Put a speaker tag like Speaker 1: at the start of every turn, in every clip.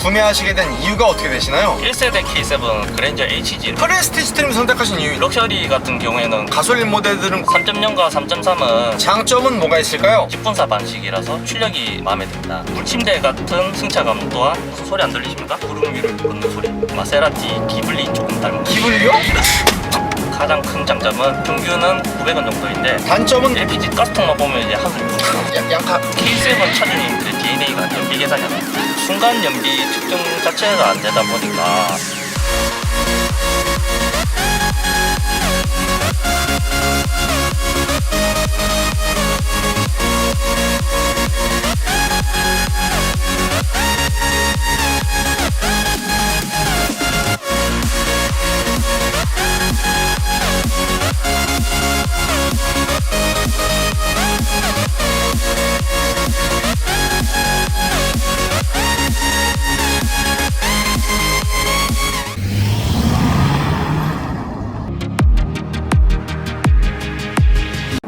Speaker 1: 구매하시게 된 이유가 어떻게 되시나요?
Speaker 2: 1세대 K7 그랜저 HG
Speaker 1: 프레스티지 트림 선택하신 이유,
Speaker 2: 럭셔리 같은 경우에는
Speaker 1: 가솔린 모델들은
Speaker 2: 3.0과 3.3은
Speaker 1: 장점은 뭐가 있을까요?
Speaker 2: 10분사 방식이라서 출력이 마음에 듭니다. 물침대 같은 승차감 또한 소리 안 들리십니까? 구름 위를 걷는 소리. 마세라티 기블리 조금 닮은
Speaker 1: 기분이요?
Speaker 2: 가장 큰 장점은 평균은 900원 정도인데
Speaker 1: 단점은
Speaker 2: LPG 가스통만 보면 이제 한숨 돋죠.
Speaker 1: 양카.
Speaker 2: K7 차주님들의 DNA가 연비 계산이 안 됩니다. 순간 연비 측정 자체가 안 되다 보니까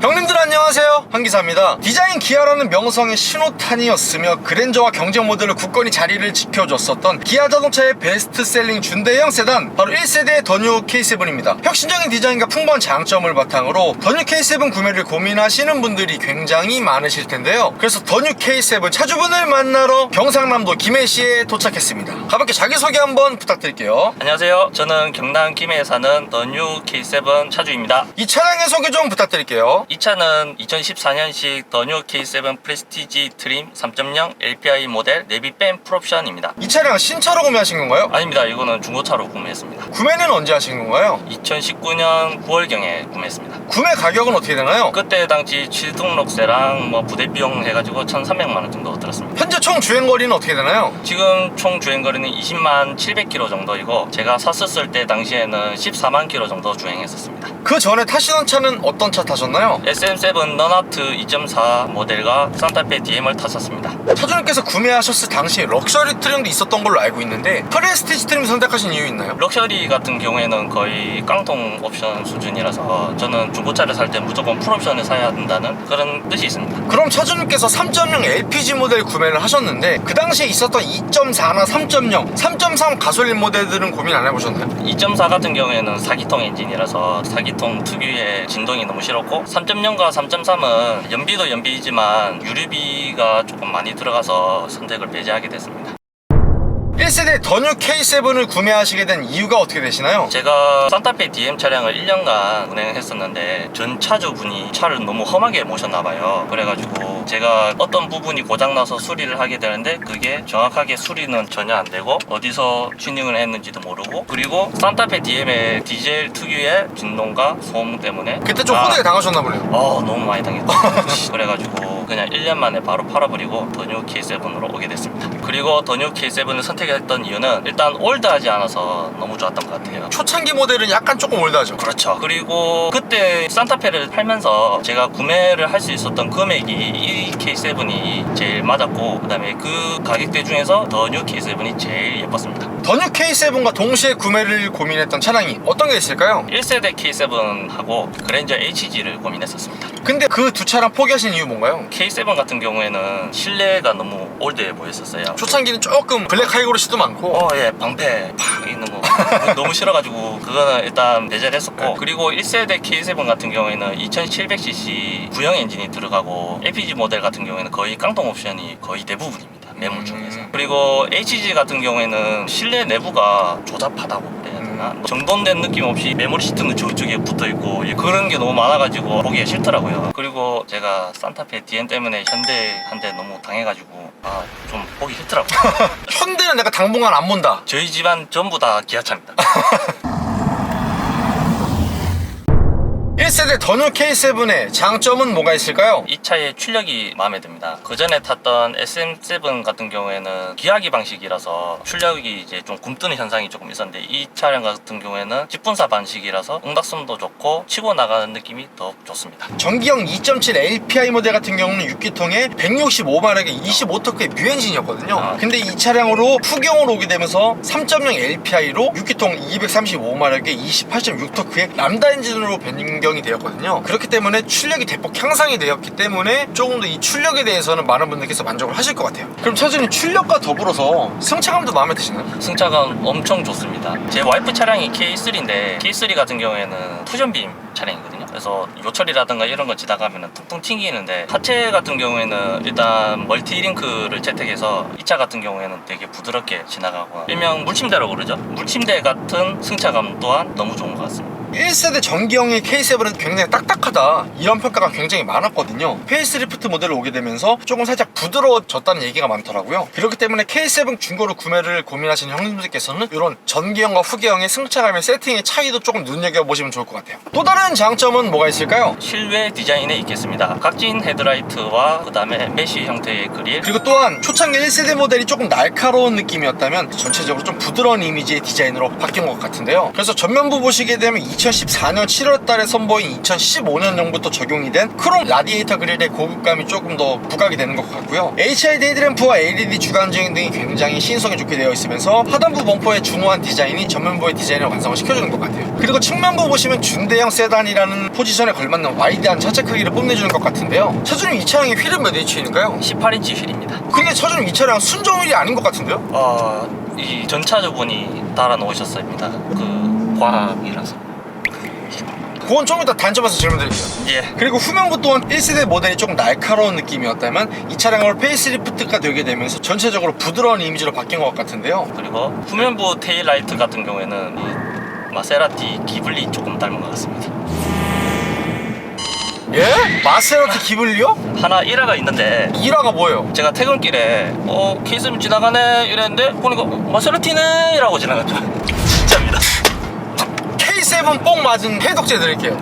Speaker 1: 형님들 안녕하세요, 한기사입니다. 디자인 기아라는 명성의 신호탄이었으며 그랜저와 경쟁 모델로 굳건히 자리를 지켜줬었던 기아 자동차의 베스트셀링 준대형 세단, 바로 1세대의 더 뉴 K7입니다. 혁신적인 디자인과 풍부한 장점을 바탕으로 더 뉴 K7 구매를 고민하시는 분들이 굉장히 많으실 텐데요. 그래서 더 뉴 K7 차주분을 만나러 경상남도 김해시에 도착했습니다. 가볍게 자기소개 한번 부탁드릴게요.
Speaker 2: 안녕하세요. 저는 경남 김해에 사는 더 뉴 K7 차주입니다.
Speaker 1: 이 차량의 소개 좀 부탁드릴게요.
Speaker 2: 이 차는 2014년식 더 뉴 K7 프레스티지 트림 3.0 LPI 모델 내비밴 풀옵션입니다.
Speaker 1: 이 차량은 신차로 구매하신 건가요?
Speaker 2: 아닙니다. 이거는 중고차로 구매했습니다.
Speaker 1: 구매는 언제 하신 건가요?
Speaker 2: 2019년 9월경에 구매했습니다.
Speaker 1: 구매 가격은 어떻게 되나요?
Speaker 2: 그때 당시 취등록세랑 뭐 부대 비용 해가지고 1,300만 원 정도 들었습니다.
Speaker 1: 현재 총 주행거리는 어떻게 되나요?
Speaker 2: 지금 총 주행거리는 20만 700km 정도이고 제가 샀었을 때 당시에는 14만 km 정도 주행했었습니다.
Speaker 1: 그 전에 타시던 차는 어떤 차 타셨나요?
Speaker 2: SM7 넌하트 2.4 모델과 산타페 DM을 탔었습니다.
Speaker 1: 차주님께서 구매하셨을 당시에 럭셔리 트림도 있었던 걸로 알고 있는데 프레스티지 트림 선택하신 이유 있나요?
Speaker 2: 럭셔리 같은 경우에는 거의 깡통 옵션 수준이라서 저는 중고차를 살 때 무조건 풀옵션을 사야 된다는 그런 뜻이 있습니다.
Speaker 1: 그럼 차주님께서 3.0 LPG 모델 구매를 하셨는데 그 당시에 있었던 2.4나 3.0, 3.3 가솔린 모델들은 고민 안 해보셨나요?
Speaker 2: 2.4 같은 경우에는 4기통 엔진이라서 4기통 특유의 진동이 너무 싫었고 3.0과 3.3은 연비도 연비이지만 유류비가 조금 많이 들어가서 선택을 배제하게 됐습니다.
Speaker 1: 1세대 더 뉴 K7을 구매하시게 된 이유가 어떻게 되시나요?
Speaker 2: 제가 산타페 DM 차량을 1년간 운행했었는데 전 차주분이 차를 너무 험하게 모셨나봐요. 그래가지고 제가 어떤 부분이 고장나서 수리를 하게 되는데 그게 정확하게 수리는 전혀 안 되고 어디서 튜닝을 했는지도 모르고, 그리고 산타페 DM의 디젤 특유의 진동과 소음 때문에
Speaker 1: 그때 좀 호되게 당하셨나 보네요.
Speaker 2: 너무 많이 당했죠. 그래가지고 그냥 1년 만에 바로 팔아버리고 더 뉴 K7으로 오게 됐습니다. 그리고 더 뉴 K7을 선택했던 이유는 일단 올드하지 않아서 너무 좋았던 것 같아요.
Speaker 1: 초창기 모델은 약간 조금 올드하죠.
Speaker 2: 그렇죠. 그리고 그때 산타페를 팔면서 제가 구매를 할 수 있었던 금액이 이 K7이 제일 맞았고, 그 다음에 그 가격대 중에서 더 뉴 K7이 제일 예뻤습니다.
Speaker 1: 더 뉴 K7과 동시에 구매를 고민했던 차량이 어떤 게 있을까요?
Speaker 2: 1세대 K7하고 그랜저 HG를 고민했었습니다.
Speaker 1: 근데 그 두 차량 포기하신 이유 뭔가요?
Speaker 2: K7 같은 경우에는 실내가 너무 올드해 보였었어요.
Speaker 1: 초창기는 조금 블랙 하이그로시도 많고
Speaker 2: 예, 방패 팍 있는 거 너무 싫어가지고 그거는 일단 배제를 했었고, 그리고 1세대 K7 같은 경우에는 2700cc 구형 엔진이 들어가고 LPG 모델 같은 경우에는 거의 깡통 옵션이 거의 대부분입니다. 매물 중에서. 그리고 HG 같은 경우에는 실내 내부가 조잡하다고 그래야 되나? 정돈된 느낌 없이 메모리 시트는 저쪽에 붙어있고 그런 게 너무 많아가지고 보기가 싫더라고요. 그리고 제가 산타페 DM 때문에 현대한테 너무 당해가지고 좀 보기 싫더라고요.
Speaker 1: 현대는 내가 당분간 안 본다.
Speaker 2: 저희 집안 전부 다 기아차입니다.
Speaker 1: 1세대 더 뉴 K7의 장점은 뭐가 있을까요?
Speaker 2: 이 차의 출력이 마음에 듭니다. 그 전에 탔던 SM7 같은 경우에는 기하기 방식이라서 출력이 이제 좀 굼뜨는 현상이 조금 있었는데 이 차량 같은 경우에는 10분사 방식이라서 응답성도 좋고 치고 나가는 느낌이 더 좋습니다.
Speaker 1: 전기형 2.7 LPI 모델 같은 경우는 6기통에 165마력의 25토크의 뮤엔진이었거든요. 근데 이 차량으로 후경으로 오게 되면서 3.0 LPI로 6기통 235마력의 28.6토크의 람다 엔진으로 변경이 구성이 되었거든요. 그렇기 때문에 출력이 대폭 향상이 되었기 때문에 조금 더 이 출력에 대해서는 많은 분들께서 만족을 하실 것 같아요. 그럼 차주님 출력과 더불어서 승차감도 마음에 드시나요?
Speaker 2: 승차감 엄청 좋습니다. 제 와이프 차량이 K3인데 K3 같은 경우에는 투전빔 차량이거든요. 그래서 요철이라든가 이런 거 지나가면 퉁퉁 튕기는데 하체 같은 경우에는 일단 멀티링크를 채택해서 이 차 같은 경우에는 되게 부드럽게 지나가고 일명 물침대라고 그러죠. 물침대 같은 승차감 또한 너무 좋은 것 같습니다.
Speaker 1: 1세대 전기형의 K7은 굉장히 딱딱하다 이런 평가가 굉장히 많았거든요. 페이스리프트 모델로 오게 되면서 조금 살짝 부드러워졌다는 얘기가 많더라고요. 그렇기 때문에 K7 중고로 구매를 고민하시는 형님들께서는 이런 전기형과 후기형의 승차감의 세팅의 차이도 조금 눈여겨보시면 좋을 것 같아요. 또 다른 장점은 뭐가 있을까요?
Speaker 2: 실외 디자인에 있겠습니다. 각진 헤드라이트와 그 다음에 메쉬 형태의 그릴,
Speaker 1: 그리고 또한 초창기 1세대 모델이 조금 날카로운 느낌이었다면 전체적으로 좀 부드러운 이미지의 디자인으로 바뀐 것 같은데요. 그래서 전면부 보시게 되면 2014년 7월달에 선보인 2015년형부터 적용이 된 크롬 라디에이터 그릴의 고급감이 조금 더 부각이 되는 것 같고요. HID 헤드램프와 LED 주간주행 등이 굉장히 신성이 좋게 되어 있으면서 하단부 범퍼의 중후한 디자인이 전면부의 디자인을 완성을 시켜주는 것 같아요. 그리고 측면부 보시면 준대형 세단이라는 포지션에 걸맞는 와이드한 차체 크기를 뽐내주는 것 같은데요. 차주님 이 차량의 휠은 몇 인치인가요?
Speaker 2: 18인치 휠입니다.
Speaker 1: 근데 차주님 이 차량 순정 휠이 아닌 것 같은데요?
Speaker 2: 이 전차주분이 달아 놓으셨습니다. 그 과학이라서.
Speaker 1: 그건 좀 이따 단점에서 질문드릴게요.
Speaker 2: 예.
Speaker 1: 그리고 후면부 또한 1세대 모델이 조금 날카로운 느낌이었다면 이 차량을 페이스리프트가 되게 되면서 전체적으로 부드러운 이미지로 바뀐 것 같은데요.
Speaker 2: 그리고 후면부 테일라이트 같은 경우에는 이 마세라티 기블리 조금 닮은 것 같습니다.
Speaker 1: 예? 마세라티 기블리요?
Speaker 2: 하나 1화가 있는데
Speaker 1: 1화가 뭐예요?
Speaker 2: 제가 퇴근길에 K7 지나가네 이랬는데 보니까 마세라티네 라고 지나갔죠. 진짜입니다.
Speaker 1: K7 뽕 맞은 해독제 드릴게요.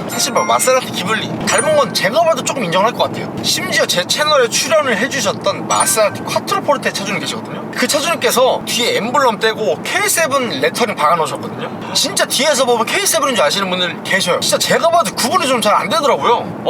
Speaker 1: 사실 뭐 마세라티 기블리 닮은 건 제가 봐도 조금 인정할 것 같아요. 심지어 제 채널에 출연을 해주셨던 마세라티 콰트로포르테 차주님 계시거든요. 그 차주님께서 뒤에 엠블럼 떼고 K7 레터링 박아놓으셨거든요. 진짜 뒤에서 보면 K7인 줄 아시는 분들 계셔요. 진짜 제가 봐도 구분이 좀 잘 안 되더라고요.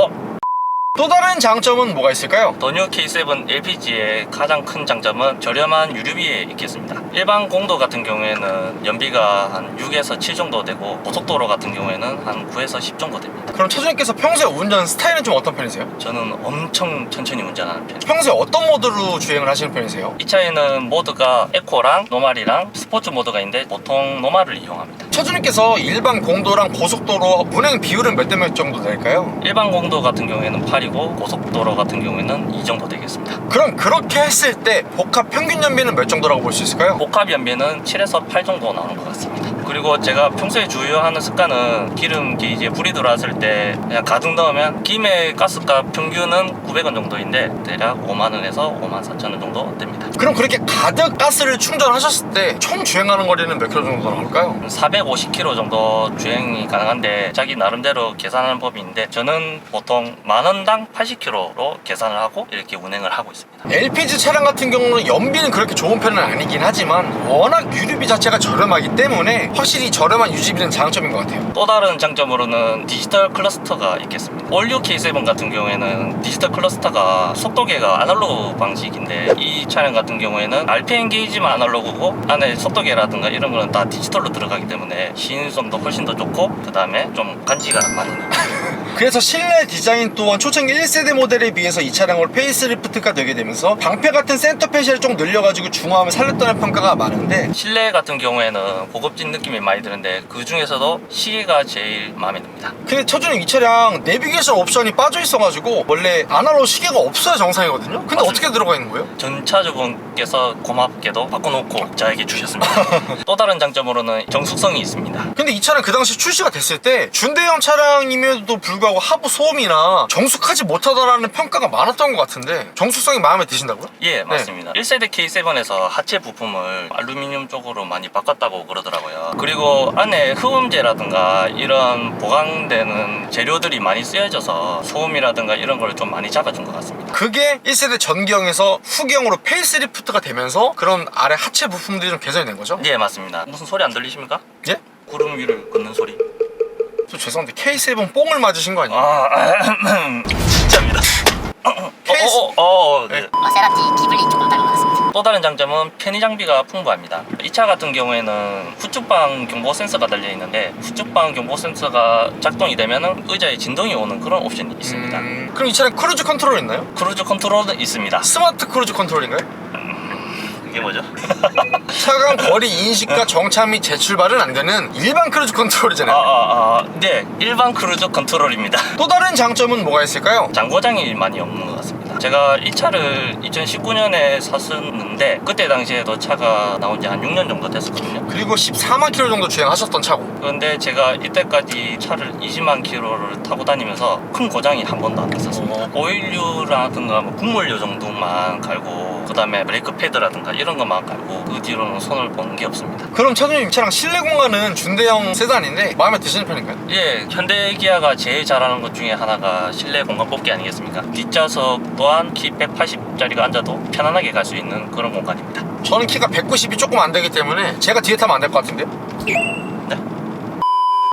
Speaker 1: 또 다른 장점은 뭐가 있을까요?
Speaker 2: 더뉴 K7 LPG의 가장 큰 장점은 저렴한 유류비에 있겠습니다. 일반 공도 같은 경우에는 연비가 한 6에서 7 정도 되고 고속도로 같은 경우에는 한 9에서 10 정도 됩니다.
Speaker 1: 그럼 차주님께서 평소에 운전 스타일은 좀 어떤 편이세요?
Speaker 2: 저는 엄청 천천히 운전하는 편입니다.
Speaker 1: 평소에 어떤 모드로 주행을 하시는 편이세요?
Speaker 2: 이 차에는 모드가 에코랑 노말이랑 스포츠 모드가 있는데 보통 노말을 이용합니다.
Speaker 1: 차주님께서 일반 공도랑 고속도로 운행 비율은 몇 대 몇 정도 될까요?
Speaker 2: 일반 공도 같은 경우에는 8이고 고속도로 같은 경우에는 2 정도 되겠습니다.
Speaker 1: 그럼 그렇게 했을 때 복합 평균 연비는 몇 정도라고 볼 수 있을까요?
Speaker 2: 복합 연비는 7에서 8 정도 나오는 것 같습니다. 그리고 제가 평소에 주요하는 습관은 기름 게이지에 불이 들어왔을 때 그냥 가득 넣으면 김의 가스값 평균은 900원 정도인데 대략 5만원에서 54,000원 정도 됩니다.
Speaker 1: 그럼 그렇게 가득 가스를 충전하셨을 때 총 주행하는 거리는 몇 킬로 정도 나올까요?
Speaker 2: 450km 정도 주행이 가능한데 자기 나름대로 계산하는 법이 있는데 저는 보통 만원당 80km로 계산을 하고 이렇게 운행을 하고 있습니다.
Speaker 1: LPG 차량 같은 경우는 연비는 그렇게 좋은 편은 아니긴 하지만 워낙 유류비 자체가 저렴하기 때문에 확실히 저렴한 유지비는 장점인 것 같아요.
Speaker 2: 또 다른 장점으로는 디지털 클러스터가 있겠습니다. 올류 K7 같은 경우에는 디지털 클러스터가 속도계가 아날로그 방식인데 이 차량 같은 경우에는 RPM 게이지만 아날로그고 안에 속도계라든가 이런 거는 다 디지털로 들어가기 때문에 시인성도 훨씬 더 좋고 그 다음에 좀 간지가 많이 납니다.
Speaker 1: 그래서 실내 디자인 또한 초창기 1세대 모델에 비해서 이 차량으로 페이스리프트가 되게 되면서 방패 같은 센터 페시를 좀 늘려가지고 중화함을 살렸다는 평가가 많은데
Speaker 2: 실내 같은 경우에는 고급진 느낌이 많이 드는데 그 중에서도 시계가 제일 마음에 듭니다.
Speaker 1: 근데 차주님 이 차량 내비게이션 옵션이 빠져 있어가지고 원래 아날로그 시계가 없어야 정상이거든요? 근데
Speaker 2: 맞습니다.
Speaker 1: 어떻게 들어가 있는 거예요?
Speaker 2: 전차주분께서 고맙게도 바꿔놓고 저에게 주셨습니다. 또 다른 장점으로는 정숙성이 있습니다.
Speaker 1: 근데 이 차량 그 당시 출시가 됐을 때 준대형 차량임에도 불구하고 하부 소음이나 정숙하지 못하다라는 평가가 많았던 것 같은데 정숙성이 마음에 드신다고요?
Speaker 2: 예, 맞습니다. 1세대 K7에서 하체 부품을 알루미늄 쪽으로 많이 바꿨다고 그러더라고요. 그리고 안에 흡음재라든가 이런 보강되는 재료들이 많이 쓰여져서 소음이라든가 이런 걸 좀 많이 잡아준 것 같습니다.
Speaker 1: 그게 1세대 전기형에서 후기형으로 페이스리프트가 되면서 그런 아래 하체 부품들이 좀 개선이 된 거죠?
Speaker 2: 예, 맞습니다. 무슨 소리 안 들리십니까?
Speaker 1: 예?
Speaker 2: 구름 위를 걷는 소리.
Speaker 1: 저 죄송한데 K7 뽕을 맞으신 거 아니에요?
Speaker 2: 진짜입니다.
Speaker 1: 케이스
Speaker 2: 네.
Speaker 3: 마세라티 기블리 조금 닮았습니다.
Speaker 2: 또 다른 장점은 편의 장비가 풍부합니다. 이 차 같은 경우에는 후측방 경보 센서가 달려 있는데 후측방 경보 센서가 작동이 되면 의자에 진동이 오는 그런 옵션이 있습니다.
Speaker 1: 그럼 이 차량 크루즈 컨트롤 있나요?
Speaker 2: 크루즈 컨트롤은 있습니다.
Speaker 1: 스마트 크루즈 컨트롤인가요?
Speaker 2: 이게 뭐죠?
Speaker 1: 차간 거리 인식과 정차 및 재출발은 안 되는 일반 크루즈 컨트롤이잖아요.
Speaker 2: 네, 일반 크루즈 컨트롤입니다.
Speaker 1: 또 다른 장점은 뭐가 있을까요?
Speaker 2: 장고장이 많이 없는 것 같습니다. 제가 이 차를 2019년에 샀었는데 그때 당시에도 차가 나온 지 한 6년 정도 됐었거든요.
Speaker 1: 그리고 14만 킬로 정도 주행하셨던 차고.
Speaker 2: 그런데 제가 이때까지 차를 20만 킬로를 타고 다니면서 큰 고장이 한 번도 안 났었습니다. 오일류라든가 뭐 국물류 정도만 갈고 그 다음에 브레이크 패드라든가 이런 것만 갈고 그 뒤로는 손을 본 게 없습니다.
Speaker 1: 그럼 차주님 이 차량 실내 공간은 준대형 세단인데 마음에 드시는 편인가요?
Speaker 2: 예, 현대 기아가 제일 잘하는 것 중에 하나가 실내 공간 뽑기 아니겠습니까? 뒷좌석 또한 키 180짜리가 앉아도 편안하게 갈 수 있는 그런 공간입니다.
Speaker 1: 저는 키가 190이 조금 안 되기 때문에 제가 뒤에 타면 안 될 것 같은데요?
Speaker 2: 네.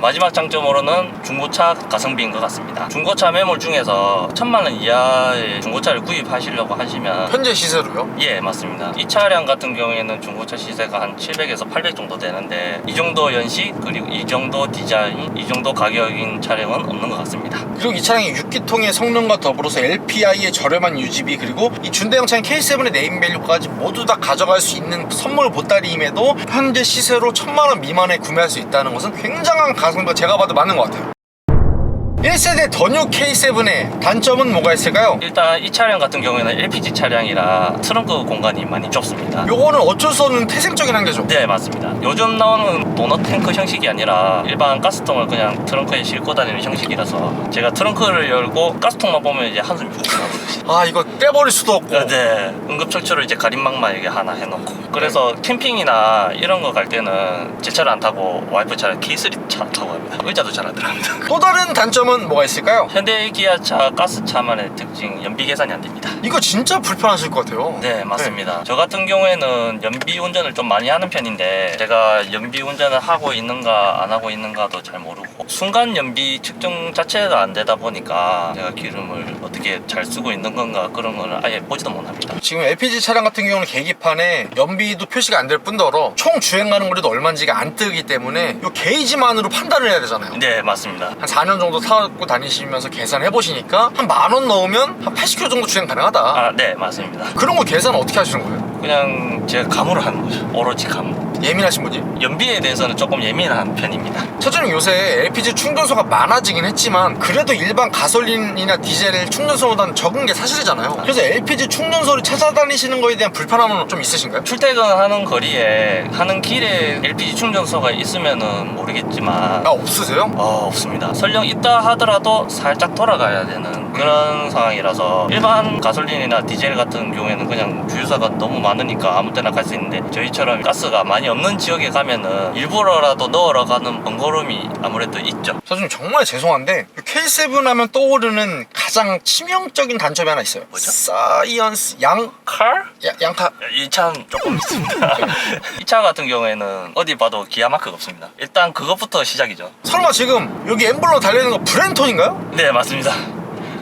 Speaker 2: 마지막 장점으로는 중고차 가성비인 것 같습니다. 중고차 매물 중에서 1000만 원 이하의 중고차를 구입하시려고 하시면
Speaker 1: 현재 시세로요?
Speaker 2: 예, 맞습니다. 이 차량 같은 경우에는 중고차 시세가 한 700에서 800 정도 되는데 이 정도 연식 그리고 이 정도 디자인 이 정도 가격인 차량은 없는 것 같습니다.
Speaker 1: 그리고 이 차량이 6기통의 성능과 더불어서 LPI의 저렴한 유지비 그리고 이 준대형 차량 K7의 네임밸류까지 모두 다 가져갈 수 있는 선물 보따리임에도 현재 시세로 1000만 원 미만에 구매할 수 있다는 것은 굉장한 가성비가 제가 봐도 맞는 것 같아요. 1세대 더 뉴 K7의 단점은 뭐가 있을까요?
Speaker 2: 일단 이 차량 같은 경우에는 LPG 차량이라 트렁크 공간이 많이 좁습니다.
Speaker 1: 요거는 어쩔 수 없는 태생적인 한계죠.
Speaker 2: 네, 맞습니다. 요즘 나오는 도넛 탱크 형식이 아니라 일반 가스통을 그냥 트렁크에 싣고 다니는 형식이라서 제가 트렁크를 열고 가스통만 보면 이제 한숨이 훅 나오듯이.
Speaker 1: 아 이거 떼버릴 수도 없고.
Speaker 2: 네, 응급처치로 이제 가림막만 이게 하나 해놓고. 그래서 캠핑이나 이런 거 갈 때는 제 차를 안 타고 와이프 차를 K3 차 타고 갑니다. 의자도 잘 안 들어갑니다.
Speaker 1: 또 다른 단점은 뭐가 있을까요?
Speaker 2: 현대 기아차 가스차만의 특징 연비 계산이 안 됩니다.
Speaker 1: 이거 진짜 불편하실 것 같아요.
Speaker 2: 네, 맞습니다. 저 같은 경우에는 연비 운전을 좀 많이 하는 편인데 제가 연비 운전을 하고 있는가 안 하고 있는가도 잘 모르고 순간 연비 측정 자체가 안 되다 보니까 제가 기름을 어떻게 잘 쓰고 있는 건가 그런 거는 아예 보지도 못합니다.
Speaker 1: 지금 LPG 차량 같은 경우는 계기판에 연비도 표시가 안 될 뿐더러 총 주행 가는 거리도 얼마인지가 안 뜨기 때문에 이 게이지만으로 판단을 해야 되잖아요.
Speaker 2: 네, 맞습니다.
Speaker 1: 한 4년 정도 타고 다니시면서 계산해 보시니까 한 10,000원 넣으면 한 80km 정도 주행 가능하다.
Speaker 2: 아, 네, 맞습니다.
Speaker 1: 그런 거 계산 어떻게 하시는 거예요?
Speaker 2: 그냥 제가 감으로 하는 거죠. 오로지 감.
Speaker 1: 예민하신 분이?
Speaker 2: 연비에 대해서는 조금 예민한 편입니다.
Speaker 1: 차주님 요새 LPG 충전소가 많아지긴 했지만 그래도 일반 가솔린이나 디젤 충전소보다는 적은 게 사실이잖아요. 그래서 LPG 충전소를 찾아다니시는 거에 대한 불편함은 좀 있으신가요?
Speaker 2: 출퇴근하는 거리에 하는 길에 LPG 충전소가 있으면은 모르겠지만
Speaker 1: 아 없으세요?
Speaker 2: 없습니다. 설령 있다 하더라도 살짝 돌아가야 되는 그런 상황이라서 일반 가솔린이나 디젤 같은 경우에는 그냥 주유소가 너무 많으니까 아무 때나 갈 수 있는데 저희처럼 가스가 많이 없는 지역에 가면은 일부러라도 넣으러 가는 번거로움이 아무래도 있죠.
Speaker 1: 차주님 정말 죄송한데 K7 하면 떠오르는 가장 치명적인 단점이 하나 있어요.
Speaker 2: 뭐죠?
Speaker 1: 사이언스
Speaker 2: 칼?
Speaker 1: 양카.
Speaker 2: 이 차는 조금 있습니다. 이 차 같은 경우에는 어디 봐도 기아 마크가 없습니다. 일단 그것부터 시작이죠.
Speaker 1: 설마 지금 여기 엠블럼 달려있는 거 브랜톤인가요?
Speaker 2: 네, 맞습니다.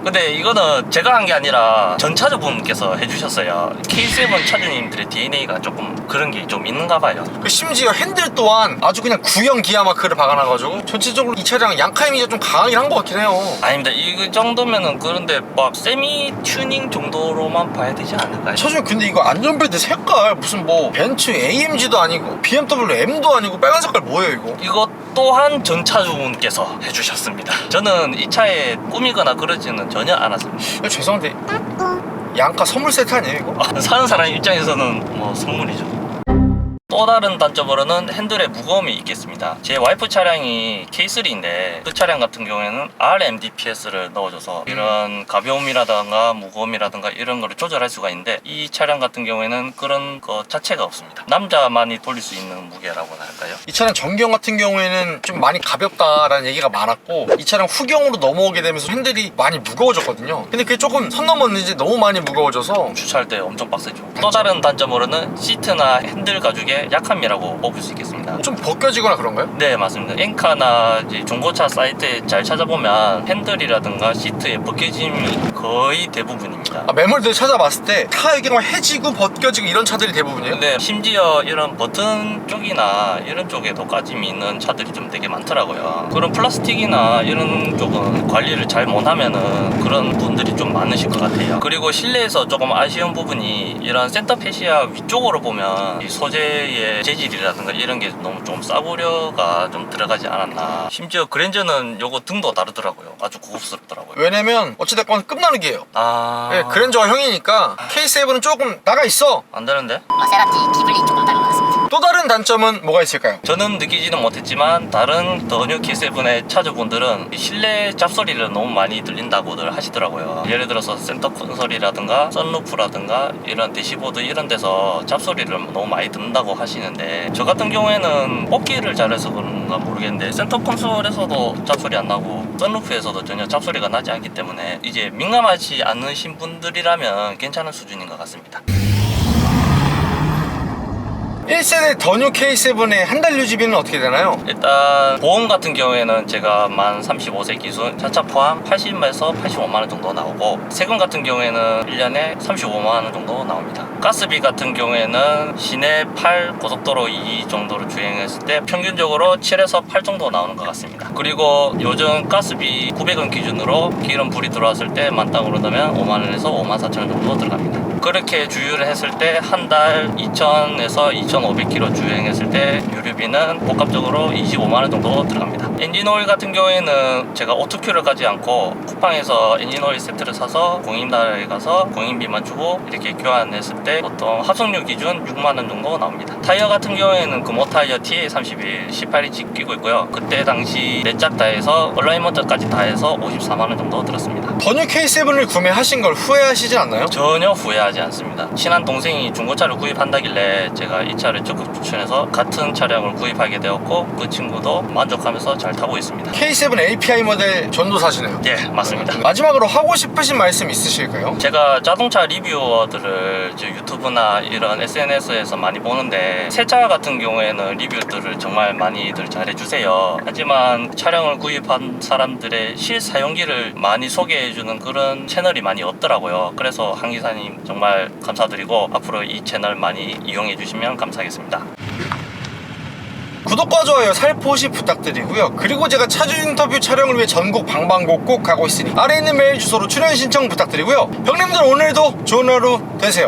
Speaker 2: 근데 이거는 제가 한 게 아니라 전 차주분께서 해주셨어요. K7 차주님들의 DNA가 조금 그런 게 좀 있는가 봐요.
Speaker 1: 그 심지어 핸들 또한 아주 그냥 구형 기아 마크를 박아놔가지고 전체적으로 이 차량 양카 이미지가 좀 강하긴 한 것 같긴 해요.
Speaker 2: 아닙니다. 이 정도면은 그런데 막 세미 튜닝 정도로만 봐야 되지 않을까요?
Speaker 1: 차주님 근데 이거 안전벨트 색깔 무슨 뭐 벤츠 AMG도 아니고 BMW M도 아니고 빨간 색깔 뭐예요 이거?
Speaker 2: 이것 또한 전 차주분께서 해주셨습니다. 저는 이 차에 꾸미거나 그러지는 전혀 않았습니다.
Speaker 1: 이거 죄송한데 양카 선물 세트 아니에요 이거?
Speaker 2: 사는 사람 입장에서는 뭐 선물이죠. 또 다른 단점으로는 핸들의 무거움이 있겠습니다. 제 와이프 차량이 K3인데 그 차량 같은 경우에는 RMDPS를 넣어줘서 이런 가벼움이라든가 무거움이라든가 이런 거를 조절할 수가 있는데 이 차량 같은 경우에는 그런 거 자체가 없습니다. 남자만이 돌릴 수 있는 무게라고나 할까요?
Speaker 1: 이 차량 전경 같은 경우에는 좀 많이 가볍다라는 얘기가 많았고 이 차량 후경으로 넘어오게 되면서 핸들이 많이 무거워졌거든요. 근데 그게 조금 선 넘었는지 너무 많이 무거워져서
Speaker 2: 주차할 때 엄청 빡세죠. 또 다른 단점으로는 시트나 핸들 가죽에 중에 약함이라고 뽑을 수 있겠습니다.
Speaker 1: 좀 벗겨지거나 그런가요?
Speaker 2: 네, 맞습니다. 엔카나 이제 중고차 사이트에 잘 찾아보면 핸들이라든가 시트의 벗겨짐이 거의 대부분입니다.
Speaker 1: 아, 매물들 찾아봤을 때 타이어가 해지고 벗겨지고 이런 차들이 대부분이에요?
Speaker 2: 네, 심지어 이런 버튼 쪽이나 이런 쪽에도 까짐이 있는 차들이 좀 되게 많더라고요. 그런 플라스틱이나 이런 쪽은 관리를 잘 못하면은 그런 분들이 좀 많으실 것 같아요. 그리고 실내에서 조금 아쉬운 부분이 이런 센터 페시아 위쪽으로 보면 이 소재의 재질이라든가 이런 게 너무 좀 싸구려가 좀 들어가지 않았나. 심지어 그랜저는 요거 등도 다르더라고요. 아주 고급스럽더라고요.
Speaker 1: 왜냐면 어찌됐건 끝나는게요.
Speaker 2: 아,
Speaker 1: 네, 그랜저가 형이니까 K7은 조금 나가 있어.
Speaker 2: 안 되는데?
Speaker 3: 마세라티 기블리 조금 닮아갔습니다.
Speaker 1: 또 다른 단점은 뭐가 있을까요?
Speaker 2: 저는 느끼지는 못했지만 다른 더 뉴 K7의 차주분들은 이 실내 잡소리를 너무 많이 들린다고들 하시더라고요. 예를 들어서 센터 콘솔이라든가 썬루프라든가 이런 대시보드 이런 데서 잡소리를 너무 많이 듣는다고 하시는데, 저 같은 경우에는 뽑기를 잘해서 그런가 모르겠는데 센터 콘솔에서도 잡소리 안 나고 썬루프에서도 전혀 잡소리가 나지 않기 때문에 이제 민감하지 않으신 분들이라면 괜찮은 수준인 것 같습니다.
Speaker 1: 1세대 더 뉴 K7의 한 달 유지비는 어떻게 되나요?
Speaker 2: 일단 보험 같은 경우에는 제가 만 35세 기준 차차 포함 80에서 85만원 정도 나오고, 세금 같은 경우에는 1년에 35만원 정도 나옵니다. 가스비 같은 경우에는 시내 8, 고속도로 2 정도로 주행했을 때 평균적으로 7에서 8 정도 나오는 것 같습니다. 그리고 요즘 가스비 900원 기준으로 기름 불이 들어왔을 때 만땅으로 넣으면 5만원에서 5만 4천원 정도 들어갑니다. 그렇게 주유를 했을 때 한 달 2,000에서 2,500km 주행했을 때 유류비는 복합적으로 25만원 정도 들어갑니다. 엔진오일 같은 경우에는 제가 오토큐를 가지 않고 쿠팡에서 엔진오일 세트를 사서 공인나라에 가서 공인비만 주고 이렇게 교환했을 때 보통 합성유 기준 6만원 정도 나옵니다. 타이어 같은 경우에는 금호 타이어 TA31 18인치 끼고 있고요. 그때 당시 4짝 다 해서 얼라이먼트까지 다 해서 54만원 정도 들었습니다.
Speaker 1: 더 뉴 K7을 구매하신 걸 후회하시진 않나요?
Speaker 2: 전혀 후회하지 않습니다. 친한 동생이 중고차를 구입한다길래 제가 이 차를 적극 추천해서 같은 차량을 구입하게 되었고, 그 친구도 만족하면서 잘 타고 있습니다.
Speaker 1: K7 API 모델 전도사시네요.
Speaker 2: 예, 맞습니다.
Speaker 1: 마지막으로 하고 싶으신 말씀 있으실까요?
Speaker 2: 제가 자동차 리뷰어들을 이제 유튜브나 이런 SNS에서 많이 보는데, 새 차 같은 경우에는 리뷰들을 정말 많이들 잘해주세요. 하지만 차량을 구입한 사람들의 실사용기를 많이 소개해주는 그런 채널이 많이 없더라고요. 그래서 한 기사님 정말 감사드리고 앞으로 이 채널 많이 이용해주시면 감사하겠습니다.
Speaker 1: 구독과 좋아요 살포시 부탁드리고요. 그리고 제가 차주 인터뷰 촬영을 위해 전국 방방곡곡 가고 있으니 아래 있는 메일 주소로 출연 신청 부탁드리고요. 형님들 오늘도 좋은 하루 되세요.